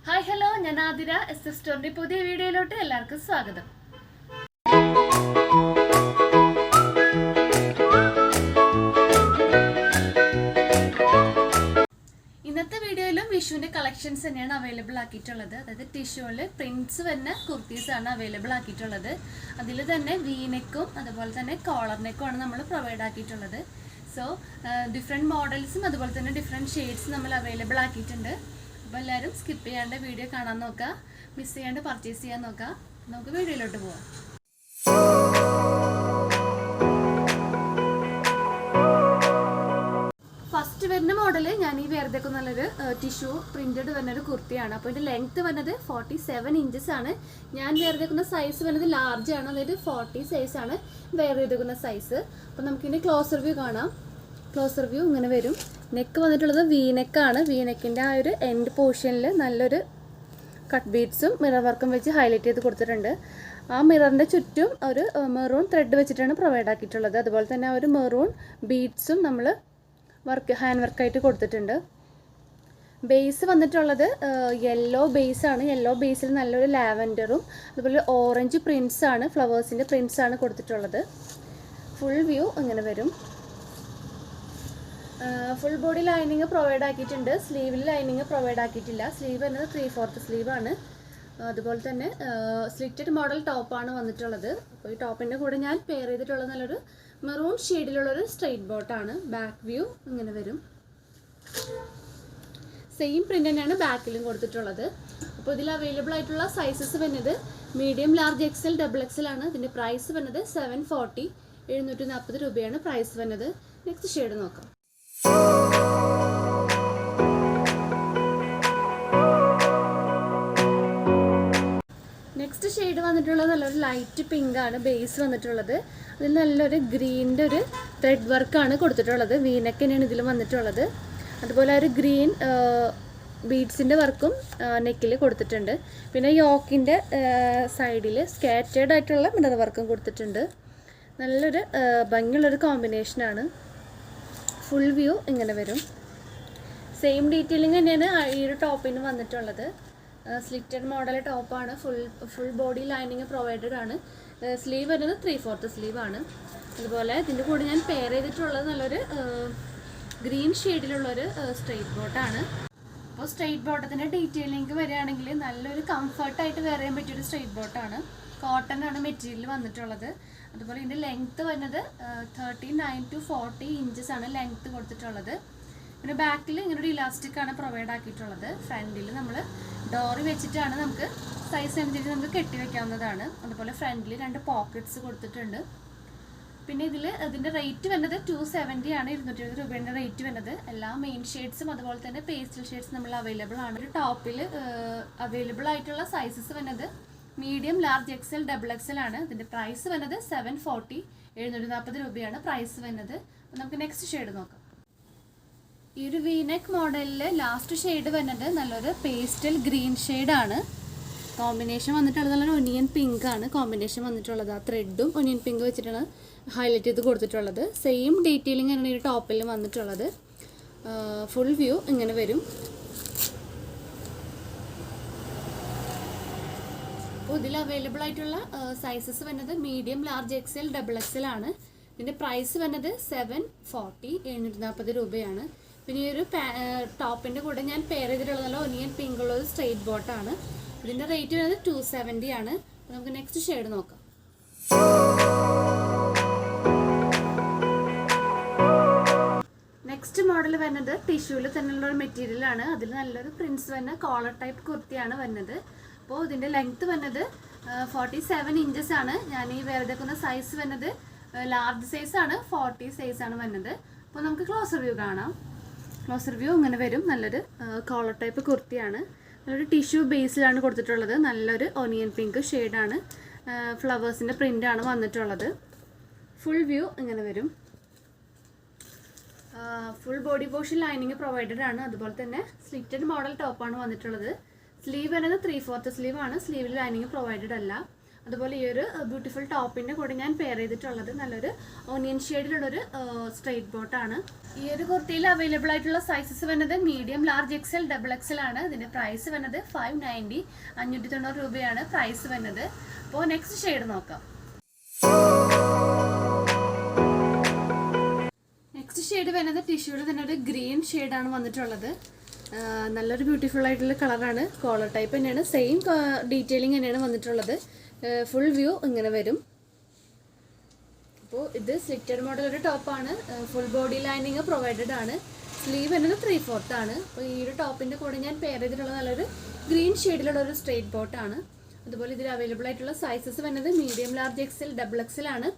Hi hello, ഞാൻ Athira. S സ്റ്റോറിന്റെ പുതിയ വീഡിയോയിലോട്ട് എല്ലാവർക്കും സ്വാഗതം. ഇന്നത്തെ വീഡിയോയിലും വിഷുവിന്റെ കളക്ഷൻസ് തന്നെയാണ് അവൈലബിൾ ആക്കിയിട്ടുള്ളത്. അതായത് ടിഷ്യൂല് പ്രിന്റ്സ് വരുന്ന കുർത്തീസ് ആണ് അവൈലബിൾ ആക്കിയിട്ടുള്ളത്. അതിൽ തന്നെ വീനെക്കും അതുപോലെ തന്നെ കോളർ നെക്കും ആണ് നമ്മൾ പ്രൊവൈഡ് ആക്കിയിട്ടുള്ളത്. സോ ഡിഫറെൻറ്റ് മോഡൽസും അതുപോലെ തന്നെ ഡിഫറെൻറ്റ് ഷെയ്ഡ്സ് നമ്മൾ അവൈലബിൾ ആക്കിയിട്ടുണ്ട്. അപ്പോൾ എല്ലാവരും സ്കിപ്പ് ചെയ്യാണ്ട് വീഡിയോ കാണാൻ നോക്കുക, മിസ് ചെയ്യാണ്ട് പർച്ചേസ് ചെയ്യാൻ നോക്കുക. നമുക്ക് വീഡിയോയിലോട്ട് പോവാം. ഫസ്റ്റ് വരുന്ന മോഡൽ ഞാൻ ഈ വേറെതൊക്കെ നല്ലൊരു ടിഷ്യൂ പ്രിന്റഡ് വരുന്നൊരു കുർത്തിയാണ്. അപ്പോൾ ഇതിൻ്റെ ലെങ്ത്ത് വരുന്നത് 47 ഇഞ്ചസ് ആണ്. ഞാൻ വേറെതെക്കുന്ന സൈസ് വരുന്നത് ലാർജ് ആണ്, അതായത് 40 സൈസാണ് വേറെതെക്കുന്ന സൈസ്. അപ്പോൾ നമുക്കിതിൻ്റെ ക്ലോസർ വ്യൂ കാണാം. ക്ലോസർ വ്യൂ ഇങ്ങനെ വരും. നെക്ക് വന്നിട്ടുള്ളത് വീനെക്കാണ്. വീനെക്കിൻ്റെ ആ ഒരു എൻഡ് പോർഷനിൽ നല്ലൊരു കട്ട് ബീഡ്സും മിറർ വർക്കും വെച്ച് ഹൈലൈറ്റ് ചെയ്ത് കൊടുത്തിട്ടുണ്ട്. ആ മിററിൻ്റെ ചുറ്റും ഒരു മെറൂൺ ത്രെഡ് വെച്ചിട്ടാണ് പ്രൊവൈഡ് ആക്കിയിട്ടുള്ളത്. അതുപോലെ തന്നെ ആ ഒരു മെറൂൺ ബീഡ്സും നമ്മൾ ഹാൻഡ് വർക്കായിട്ട് കൊടുത്തിട്ടുണ്ട്. ബേസ് വന്നിട്ടുള്ളത് യെല്ലോ ബേസാണ്. യെല്ലോ ബേസിൽ നല്ലൊരു ലാവൻഡറും അതുപോലെ ഓറഞ്ച് പ്രിൻസാണ്, ഫ്ലവേഴ്സിൻ്റെ പ്രിൻസാണ് കൊടുത്തിട്ടുള്ളത്. ഫുൾ വ്യൂ ഇങ്ങനെ വരും. ഫുൾ ബോഡി ലൈനിങ് പ്രൊവൈഡ് ആക്കിയിട്ടുണ്ട്. സ്ലീവിൽ ലൈനിങ് പ്രൊവൈഡ് ആക്കിയിട്ടില്ല. സ്ലീവ് എന്നത് 3/4 സ്ലീവാണ്. അതുപോലെ തന്നെ സ്ലിറ്റഡ് മോഡൽ ടോപ്പാണ് വന്നിട്ടുള്ളത്. അപ്പോൾ ഈ ടോപ്പിൻ്റെ കൂടെ ഞാൻ പെയർ ചെയ്തിട്ടുള്ളത് നല്ലൊരു മെറൂൺ ഷെയ്ഡിലുള്ളൊരു സ്ട്രെയിറ്റ് ബോട്ടാണ്. ബാക്ക് വ്യൂ ഇങ്ങനെ വരും. സെയിം പ്രിൻ്റ് തന്നെയാണ് ബാക്കിലും കൊടുത്തിട്ടുള്ളത്. അപ്പോൾ ഇതിൽ അവൈലബിൾ ആയിട്ടുള്ള സൈസസ് വരുന്നത് medium, large, XL, double XL ആണ്. ഇതിൻ്റെ പ്രൈസ് വരുന്നത് 740, 740 രൂപയാണ് പ്രൈസ് വരുന്നത്. നെക്സ്റ്റ് ഷെയ്ഡ് നോക്കാം. നെക്സ്റ്റ് ഷെയ്ഡ് വന്നിട്ടുള്ളത് നല്ലൊരു ലൈറ്റ് പിങ്ക് ആണ്. ബേസ് വന്നിട്ടുള്ളത് അതിൽ നല്ലൊരു ഗ്രീനിൻ്റെ ഒരു ത്രെഡ് വർക്കാണ് കൊടുത്തിട്ടുള്ളത്. വീനക്ക് തന്നെയാണ് ഇതിൽ വന്നിട്ടുള്ളത്. അതുപോലെ ഒരു ഗ്രീൻ ബീഡ്സിൻ്റെ വർക്കും നെക്കിൽ കൊടുത്തിട്ടുണ്ട്. പിന്നെ യോക്കിൻ്റെ സൈഡിൽ സ്കാറ്റേർഡ് ആയിട്ടുള്ള മിറർ വർക്കും കൊടുത്തിട്ടുണ്ട്. നല്ലൊരു ഭംഗിയുള്ളൊരു കോമ്പിനേഷനാണ്. ഫുൾ വ്യൂ ഇങ്ങനെ വരും. സെയിം ഡീറ്റെയിലിംഗ് തന്നെയാണ് ഈ ഒരു ടോപ്പിന് വന്നിട്ടുള്ളത്. സ്ലിറ്റഡ് മോഡൽ ടോപ്പാണ്. ഫുൾ ബോഡി ലൈനിങ് പ്രൊവൈഡഡ് ആണ്. സ്ലീവ് വരുന്നത് 3/4 സ്ലീവാണ്. അതുപോലെ ഇതിൻ്റെ കൂടെ ഞാൻ പെയർ ചെയ്തിട്ടുള്ളത് നല്ലൊരു ഗ്രീൻ ഷെയ്ഡിലുള്ളൊരു സ്ട്രെയിറ്റ് ബോട്ടാണ്. അപ്പോൾ സ്ട്രെയിറ്റ് ബോട്ടത്തിൻ്റെ ഡീറ്റെയിലിംഗ് വരികയാണെങ്കിൽ നല്ലൊരു കംഫർട്ടായിട്ട് വെയർ ചെയ്യാൻ പറ്റിയൊരു സ്ട്രെയിറ്റ് ബോട്ടാണ്. കോട്ടൺ ആണ് മെറ്റീരിയൽ വന്നിട്ടുള്ളത്. അതുപോലെ ഇതിൻ്റെ ലെങ്ത്ത് വരുന്നത് 39 to 40 ഇഞ്ചസ് ആണ് ലെങ്ത്ത് കൊടുത്തിട്ടുള്ളത്. പിന്നെ ബാക്കിൽ ഇങ്ങനൊരു ഇലാസ്റ്റിക് ആണ് പ്രൊവൈഡ് ആക്കിയിട്ടുള്ളത്. ഫ്രണ്ടിൽ നമ്മൾ ഡോറി വെച്ചിട്ടാണ് നമുക്ക് സൈസ് അനുസരിച്ച് നമുക്ക് കെട്ടി വെക്കാവുന്നതാണ്. അതുപോലെ ഫ്രണ്ടിൽ 2 പോക്കറ്റ്സ് കൊടുത്തിട്ടുണ്ട്. പിന്നെ ഇതിൻ്റെ റേറ്റ് വരുന്നത് 270 ആണ്. 220 രൂപയുടെ റേറ്റ് വരുന്നത്. എല്ലാ മെയിൻ ഷെയ്ഡ്സും അതുപോലെ തന്നെ പേസ്റ്റൽ ഷെയ്ഡ്സ് നമ്മൾ അവൈലബിൾ ആണ്. ഒരു ടോപ്പിൽ അവൈലബിൾ ആയിട്ടുള്ള സൈസസ് വരുന്നത് medium, large, XL, double XL ആണ്. ഇതിൻ്റെ പ്രൈസ് വരുന്നത് 740, 740 രൂപയാണ് പ്രൈസ് വരുന്നത്. അപ്പോൾ നമുക്ക് നെക്സ്റ്റ് ഷെയ്ഡ് നോക്കാം. ഈ ഒരു വീനെക്ക് മോഡലിൽ ലാസ്റ്റ് ഷെയ്ഡ് വരുന്നത് നല്ലൊരു പേസ്റ്റൽ ഗ്രീൻ ഷെയ്ഡാണ്. കോമ്പിനേഷൻ വന്നിട്ടുള്ളത് നല്ലൊരു ഒനിയൻ പിങ്ക് ആണ് കോമ്പിനേഷൻ വന്നിട്ടുള്ളത്. ആ ത്രെഡും ഒനിയൻ പിങ്ക് വെച്ചിട്ടാണ് ഹൈലൈറ്റ് ചെയ്ത് കൊടുത്തിട്ടുള്ളത്. സെയിം ഡീറ്റെയിലിംഗ് ആണ് ഈ ടോപ്പിൽ വന്നിട്ടുള്ളത്. ഫുൾ വ്യൂ ഇങ്ങനെ വരും. അപ്പോൾ ഇതിൽ അവൈലബിൾ ആയിട്ടുള്ള സൈസസ് വരുന്നത് medium, large, XL, double XL ആണ്. ഇതിൻ്റെ പ്രൈസ് വരുന്നത് 740, 740 രൂപയാണ്. പിന്നെ ഈ ഒരു ടോപ്പിൻ്റെ കൂടെ ഞാൻ പെയർ ചെയ്തിട്ടുള്ളത് നല്ല ഒനിയൻ പിങ്ക് ഉള്ള ഒരു സ്ട്രെയിറ്റ് ബോട്ടാണ്. ഇതിൻ്റെ റേറ്റ് വരുന്നത് 270 ആണ്. അപ്പോൾ നമുക്ക് നെക്സ്റ്റ് ഷെയ്ഡ് നോക്കാം. നെക്സ്റ്റ് മോഡൽ വരുന്നത് ടിഷ്യൂവിൽ തന്നെയുള്ള ഒരു മെറ്റീരിയലാണ്. അതിൽ നല്ലൊരു പ്രിൻസ് വരുന്ന കോളർ ടൈപ്പ് കുർത്തിയാണ് വരുന്നത്. അപ്പോൾ ഇതിൻ്റെ ലെങ്ത്ത് വരുന്നത് 47 ഇഞ്ചസ് ആണ്. ഞാൻ ഈ വേറെതെക്കുന്ന സൈസ് വരുന്നത് ലാർജ് സൈസാണ്, 40 സൈസാണ് വരുന്നത്. അപ്പോൾ നമുക്ക് ക്ലോസർ വ്യൂ കാണാം. ക്ലോസർ വ്യൂ ഇങ്ങനെ വരും. നല്ലൊരു കോളർ ടൈപ്പ് കുർത്തിയാണ്. നല്ലൊരു ടിഷ്യൂ ബേസിലാണ് കൊടുത്തിട്ടുള്ളത്. നല്ലൊരു ഒനിയൻ പിങ്ക് ഷെയ്ഡാണ്. ഫ്ലവേഴ്സിൻ്റെ പ്രിൻ്റാണ് വന്നിട്ടുള്ളത്. ഫുൾ വ്യൂ ഇങ്ങനെ വരും. Full body portion lining provided ആണ്. അതുപോലെ തന്നെ സ്ലിറ്റഡ് മോഡൽ ടോപ്പാണ് വന്നിട്ടുള്ളത്. സ്ലീവ് വരുന്നത് 3/4 സ്ലീവാണ്. സ്ലീവിൽ ലൈനിങ് പ്രൊവൈഡഡ് അല്ല. അതുപോലെ ഈ ഒരു ബ്യൂട്ടിഫുൾ ടോപ്പിൻ്റെ കൂടെ ഞാൻ പെയർ ചെയ്തിട്ടുള്ളത് നല്ലൊരു ഓണിയൻ ഷെയ്ഡിലുള്ളൊരു സ്ട്രെയിറ്റ് ബോട്ടാണ്. ഈ ഒരു കുർത്തിയിൽ അവൈലബിൾ ആയിട്ടുള്ള സൈസസ് വരുന്നത് medium, large, XL, double XL ആണ്. ഇതിൻ്റെ പ്രൈസ് വരുന്നത് 590, 590 രൂപയാണ് പ്രൈസ് വരുന്നത്. അപ്പോൾ നെക്സ്റ്റ് ഷെയ്ഡ് നോക്കാം. നെക്സ്റ്റ് ഷെയ്ഡ് വരുന്നത് ടിഷ്യൂവിൽ തന്നെ ഒരു ഗ്രീൻ ഷെയ്ഡാണ് വന്നിട്ടുള്ളത്. നല്ലൊരു ബ്യൂട്ടിഫുൾ ആയിട്ടുള്ള കളറാണ്. കോളർ ടൈപ്പ് തന്നെയാണ്, സെയിം ഡീറ്റെയിലിംഗ് തന്നെയാണ് വന്നിട്ടുള്ളത്. ഫുൾ വ്യൂ ഇങ്ങനെ വരും. അപ്പോൾ ഇത് സ്ലിറ്റഡ് മോഡൽ ഒരു ടോപ്പാണ്. ഫുൾ ബോഡി ലൈനിങ് പ്രൊവൈഡഡ് ആണ്. സ്ലീവ് വരുന്നത് 3/4 ആണ്. അപ്പോൾ ഈ ഒരു ടോപ്പിൻ്റെ കൂടെ ഞാൻ പെയർ ചെയ്തിട്ടുള്ള നല്ലൊരു ഗ്രീൻ ഷെയ്ഡിലുള്ള ഒരു സ്ട്രെയിറ്റ് ബോട്ടാണ്. അതുപോലെ ഇതിൽ അവൈലബിൾ ആയിട്ടുള്ള സൈസസ് വരുന്നത് medium, large, XL, double XL ആണ്.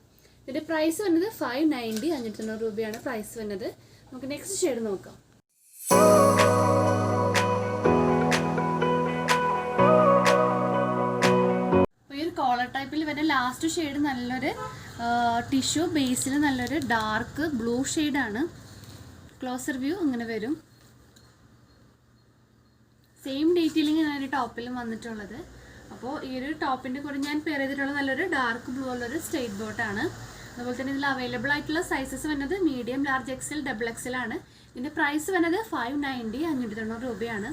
ഇതിൻ്റെ പ്രൈസ് വരുന്നത് 590, 590 രൂപയാണ് പ്രൈസ് വരുന്നത്. നമുക്ക് നെക്സ്റ്റ് ഷെയ്ഡ് നോക്കാം. ഈ ഒരു കോളർ ടൈപ്പിൽ വരുന്ന ലാസ്റ്റ് ഷെയ്ഡ് നല്ലൊരു ടിഷ്യൂ ബേസിൽ നല്ലൊരു ഡാർക്ക് ബ്ലൂ ഷെയ്ഡാണ്. ക്ലോസർ വ്യൂ ഇങ്ങനെ വരും. സെയിം ഡീറ്റെയിലിംഗ് ആണ് ടോപ്പിലും വന്നിട്ടുള്ളത്. അപ്പോൾ ഈ ഒരു ടോപ്പിൻ്റെ കൂടെ ഞാൻ പെയർ ചെയ്തിട്ടുള്ള നല്ലൊരു ഡാർക്ക് ബ്ലൂ ഉള്ളൊരു സ്ട്രെയിറ്റ് ബോട്ടാണ്. അതുപോലെ തന്നെ ഇതിൽ അവൈലബിൾ ആയിട്ടുള്ള സൈസസ് വരുന്നത് medium, large, XL, double XL ആണ്. ഇതിൻ്റെ പ്രൈസ് വരുന്നത് 590, 590 രൂപയാണ്.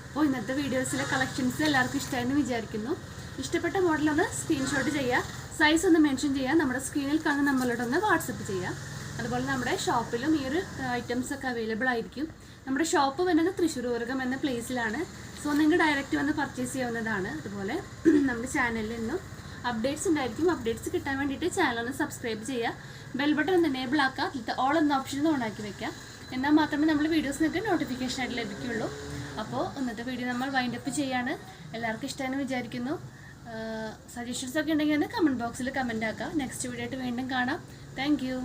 അപ്പോൾ ഇന്നത്തെ വീഡിയോസിലെ കളക്ഷൻസ് എല്ലാവർക്കും ഇഷ്ടമായെന്ന് വിചാരിക്കുന്നു. ഇഷ്ടപ്പെട്ട മോഡലൊന്ന് സ്ക്രീൻഷോട്ട് ചെയ്യുക, സൈസ് ഒന്ന് മെൻഷൻ ചെയ്യുക, നമ്മുടെ സ്ക്രീനിൽ കാണുന്ന നമ്പറിലോട്ടൊന്ന് വാട്സപ്പ് ചെയ്യുക. അതുപോലെ നമ്മുടെ ഷോപ്പിലും ഈ ഒരു ഐറ്റംസ് ഒക്കെ അവൈലബിൾ ആയിരിക്കും. നമ്മുടെ ഷോപ്പ് വരുന്നത് തൃശ്ശൂർ ഊരകം എന്ന പ്ലേസിലാണ്. സോ നിങ്ങൾക്ക് ഡയറക്റ്റ് വന്ന് പർച്ചേസ് ചെയ്യാവുന്നതാണ്. അതുപോലെ നമ്മുടെ ചാനലിൽ നിന്നും അപ്ഡേറ്റ്സ് ഉണ്ടായിരിക്കും. അപ്ഡേറ്റ്സ് കിട്ടാൻ വേണ്ടിയിട്ട് ചാനൽ ഒന്ന് സബ്സ്ക്രൈബ് ചെയ്യുക, ബെൽ ബട്ടൺ ഒന്ന് എനേബിൾ ആക്കുക, അതിലത്തെ ഓൾ എന്ന ഓപ്ഷൻ ഓൺ ആക്കി വെക്കുക. എന്നാൽ മാത്രമേ നമ്മൾ വീഡിയോസ് നിങ്ങൾക്ക് നോട്ടിഫിക്കേഷൻ ആയിട്ട് ലഭിക്കുകയുള്ളൂ. അപ്പോൾ ഇന്നത്തെ വീഡിയോ നമ്മൾ വൈൻഡപ്പ് ചെയ്യാണ്. എല്ലാവർക്കും ഇഷ്ടമാണെന്ന് വിചാരിക്കുന്നു. സജഷൻസ് ഒക്കെ ഉണ്ടെങ്കിൽ ഒന്ന് കമൻറ്റ് ബോക്സിൽ കമൻറ്റ് ആക്കുക. നെക്സ്റ്റ് വീഡിയോ ആയിട്ട് വീണ്ടും കാണാം. Thank you.